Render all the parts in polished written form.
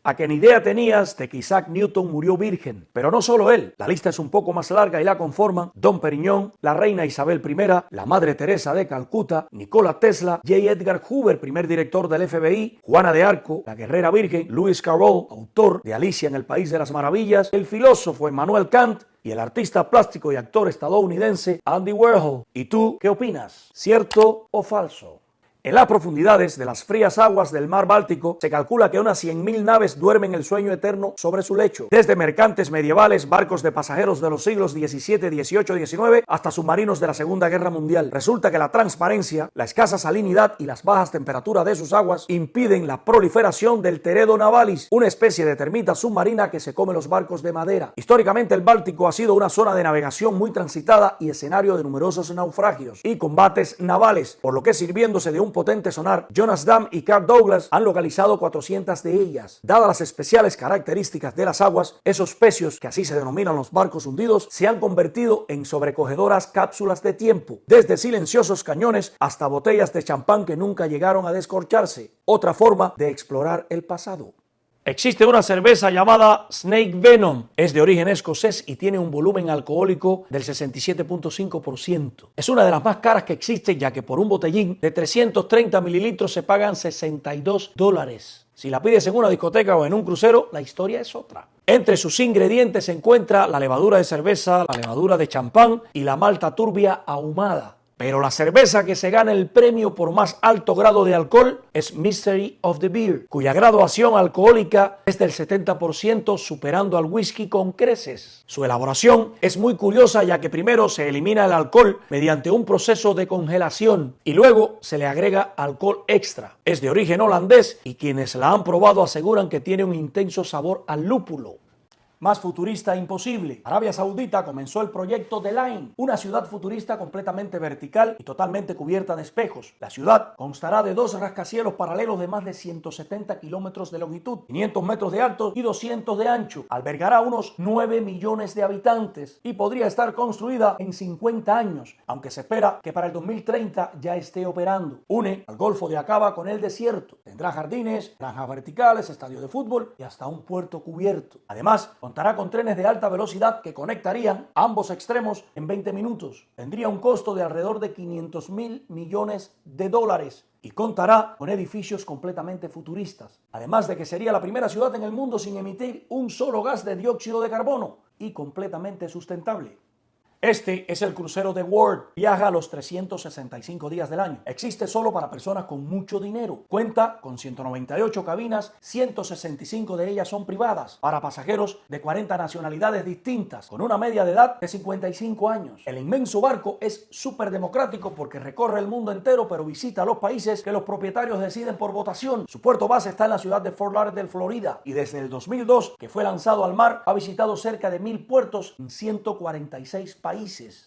A que ni idea tenías de que Isaac Newton murió virgen. Pero no solo él, la lista es un poco más larga y la conforman Dom Perignon, la reina Isabel I, la Madre Teresa de Calcuta, Nikola Tesla, J. Edgar Hoover, primer director del FBI, Juana de Arco, la guerrera virgen, Lewis Carroll, autor de Alicia en el País de las Maravillas, el filósofo Immanuel Kant y el artista plástico y actor estadounidense Andy Warhol. ¿Y tú qué opinas? ¿Cierto o falso? En las profundidades de las frías aguas del mar Báltico se calcula que unas 100.000 naves duermen el sueño eterno sobre su lecho. Desde mercantes medievales, barcos de pasajeros de los siglos XVII, XVIII, XIX, hasta submarinos de la Segunda Guerra Mundial. Resulta que la transparencia, la escasa salinidad y las bajas temperaturas de sus aguas impiden la proliferación del Teredo navalis, una especie de termita submarina que se come los barcos de madera. Históricamente el Báltico ha sido una zona de navegación muy transitada y escenario de numerosos naufragios y combates navales, por lo que sirviéndose de un potente sonar, Jonas Dam y Carl Douglas han localizado 400 de ellas. Dadas las especiales características de las aguas, esos pecios, que así se denominan los barcos hundidos, se han convertido en sobrecogedoras cápsulas de tiempo, desde silenciosos cañones hasta botellas de champán que nunca llegaron a descorcharse. Otra forma de explorar el pasado. Existe una cerveza llamada Snake Venom, es de origen escocés y tiene un volumen alcohólico del 67.5%. Es una de las más caras que existe, ya que por un botellín de 330 mililitros se pagan $62. Si la pides en una discoteca o en un crucero, la historia es otra. Entre sus ingredientes se encuentra la levadura de cerveza, la levadura de champán y la malta turbia ahumada. Pero la cerveza que se gana el premio por más alto grado de alcohol es Mystery of the Beer, cuya graduación alcohólica es del 70%, superando al whisky con creces. Su elaboración es muy curiosa, ya que primero se elimina el alcohol mediante un proceso de congelación y luego se le agrega alcohol extra. Es de origen holandés y quienes la han probado aseguran que tiene un intenso sabor al lúpulo. Más futurista imposible. Arabia Saudita comenzó el proyecto The Line, una ciudad futurista completamente vertical y totalmente cubierta de espejos. La ciudad constará de 2 rascacielos paralelos de más de 170 kilómetros de longitud, 500 metros de alto y 200 de ancho. Albergará unos 9 millones de habitantes y podría estar construida en 50 años, aunque se espera que para el 2030 ya esté operando. Une al Golfo de Aqaba con el desierto. Tendrá jardines, granjas verticales, estadio de fútbol y hasta un puerto cubierto. Además, contará con trenes de alta velocidad que conectarían ambos extremos en 20 minutos. Tendría un costo de alrededor de $500.000 millones y contará con edificios completamente futuristas. Además de que sería la primera ciudad en el mundo sin emitir un solo gas de dióxido de carbono y completamente sustentable. Este es el crucero de World. Viaja los 365 días del año. Existe solo para personas con mucho dinero. Cuenta con 198 cabinas, 165 de ellas son privadas, para pasajeros de 40 nacionalidades distintas, con una media de edad de 55 años. El inmenso barco es súper democrático porque recorre el mundo entero, pero visita los países que los propietarios deciden por votación. Su puerto base está en la ciudad de Fort Lauderdale, Florida, y desde el 2002, que fue lanzado al mar, ha visitado cerca de 1.000 puertos en 146 países.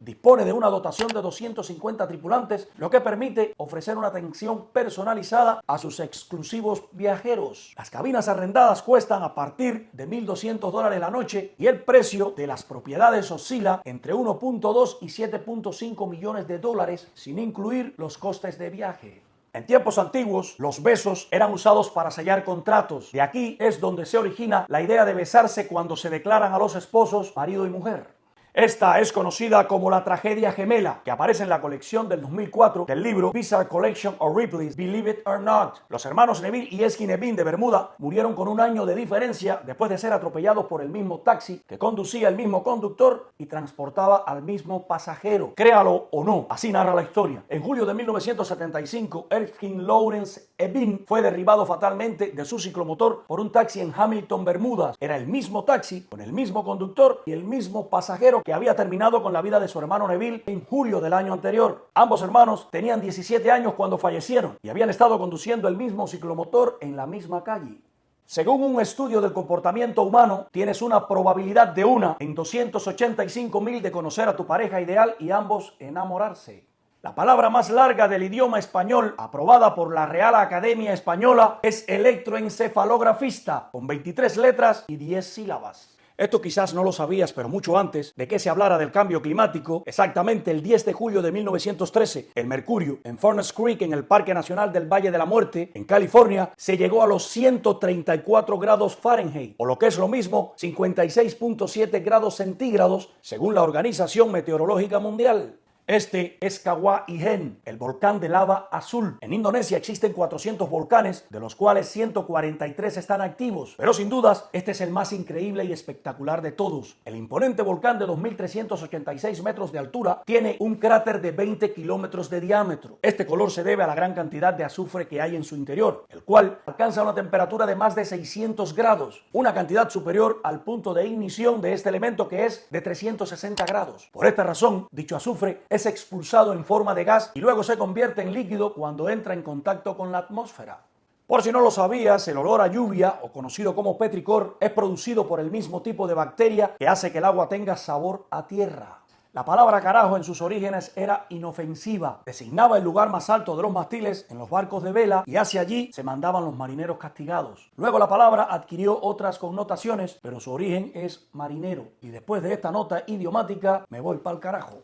Dispone de una dotación de 250 tripulantes, lo que permite ofrecer una atención personalizada a sus exclusivos viajeros. Las cabinas arrendadas cuestan a partir de $1.200 la noche y el precio de las propiedades oscila entre 1.2 y 7.5 millones de dólares, sin incluir los costes de viaje. En tiempos antiguos, los besos eran usados para sellar contratos. De aquí es donde se origina la idea de besarse cuando se declaran a los esposos marido y mujer. Esta es conocida como la tragedia gemela, que aparece en la colección del 2004 del libro Bizarre Collection of Ripley's Believe It or Not. Los hermanos Neville y Esky Neville de Bermuda murieron con un año de diferencia después de ser atropellados por el mismo taxi que conducía el mismo conductor y transportaba al mismo pasajero. Créalo o no, así narra la historia. En julio de 1975, Erskine Lawrence Evin fue derribado fatalmente de su ciclomotor por un taxi en Hamilton, Bermudas. Era el mismo taxi, con el mismo conductor y el mismo pasajero que había terminado con la vida de su hermano Neville en julio del año anterior. Ambos hermanos tenían 17 años cuando fallecieron y habían estado conduciendo el mismo ciclomotor en la misma calle. Según un estudio del comportamiento humano, tienes una probabilidad de 1 en 285.000 de conocer a tu pareja ideal y ambos enamorarse. La palabra más larga del idioma español, aprobada por la Real Academia Española, es electroencefalografista, con 23 letras y 10 sílabas. Esto quizás no lo sabías, pero mucho antes de que se hablara del cambio climático, exactamente el 10 de julio de 1913, el mercurio en Furnace Creek, en el Parque Nacional del Valle de la Muerte, en California, se llegó a los 134 grados Fahrenheit, o lo que es lo mismo, 56.7 grados centígrados, según la Organización Meteorológica Mundial. Este es Kawah Ijen, el volcán de lava azul. En Indonesia existen 400 volcanes, de los cuales 143 están activos. Pero sin dudas, este es el más increíble y espectacular de todos. El imponente volcán de 2.386 metros de altura tiene un cráter de 20 kilómetros de diámetro. Este color se debe a la gran cantidad de azufre que hay en su interior, el cual alcanza una temperatura de más de 600 grados, una cantidad superior al punto de ignición de este elemento, que es de 360 grados. Por esta razón, dicho azufre es expulsado en forma de gas y luego se convierte en líquido cuando entra en contacto con la atmósfera. Por si no lo sabías, el olor a lluvia, o conocido como petricor, es producido por el mismo tipo de bacteria que hace que el agua tenga sabor a tierra. La palabra carajo en sus orígenes era inofensiva, designaba el lugar más alto de los mástiles en los barcos de vela y hacia allí se mandaban los marineros castigados. Luego la palabra adquirió otras connotaciones, pero su origen es marinero. Y después de esta nota idiomática, me voy pa'l carajo.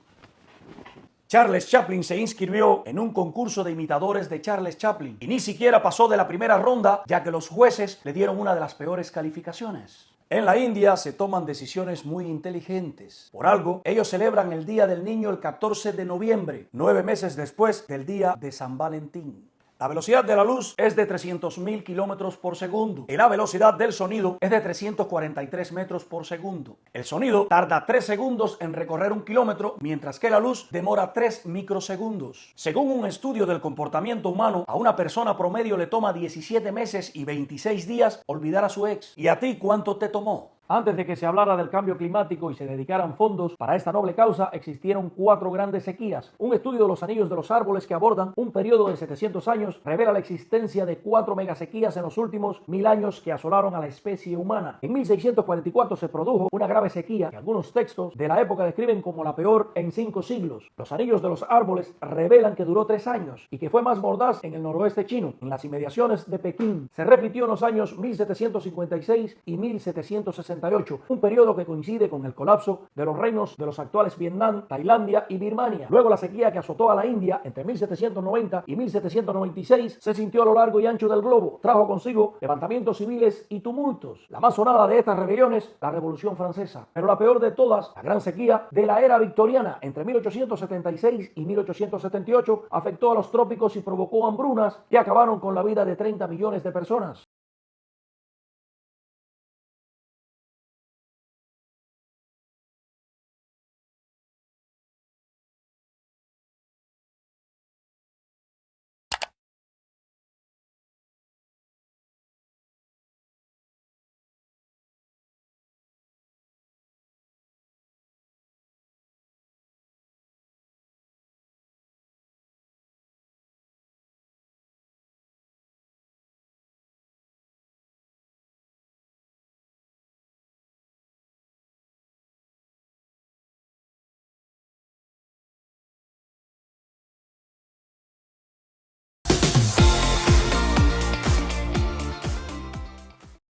Charles Chaplin se inscribió en un concurso de imitadores de Charles Chaplin y ni siquiera pasó de la primera ronda, ya que los jueces le dieron una de las peores calificaciones. En la India se toman decisiones muy inteligentes. Por algo, ellos celebran el Día del Niño el 14 de noviembre, 9 meses después del Día de San Valentín. La velocidad de la luz es de 300.000 kilómetros por segundo y la velocidad del sonido es de 343 metros por segundo. El sonido tarda 3 segundos en recorrer 1 kilómetro, mientras que la luz demora 3 microsegundos. Según un estudio del comportamiento humano, a una persona promedio le toma 17 meses y 26 días olvidar a su ex. ¿Y a ti cuánto te tomó? Antes de que se hablara del cambio climático y se dedicaran fondos para esta noble causa, existieron 4 grandes sequías. Un estudio de los anillos de los árboles, que abordan un periodo de 700 años, revela la existencia de 4 megasequías en los últimos 1000 años que asolaron a la especie humana. En 1644 se produjo una grave sequía que algunos textos de la época describen como la peor en 5 siglos. Los anillos de los árboles revelan que duró 3 años y que fue más mordaz en el noroeste chino, en las inmediaciones de Pekín. Se repitió en los años 1756 y 1760. Un periodo que coincide con el colapso de los reinos de los actuales Vietnam, Tailandia y Birmania. Luego la sequía que azotó a la India entre 1790 y 1796 se sintió a lo largo y ancho del globo. Trajo consigo levantamientos civiles y tumultos. La más sonada de estas rebeliones, la Revolución Francesa. Pero la peor de todas, la gran sequía de la era victoriana entre 1876 y 1878, afectó a los trópicos y provocó hambrunas que acabaron con la vida de 30 millones de personas.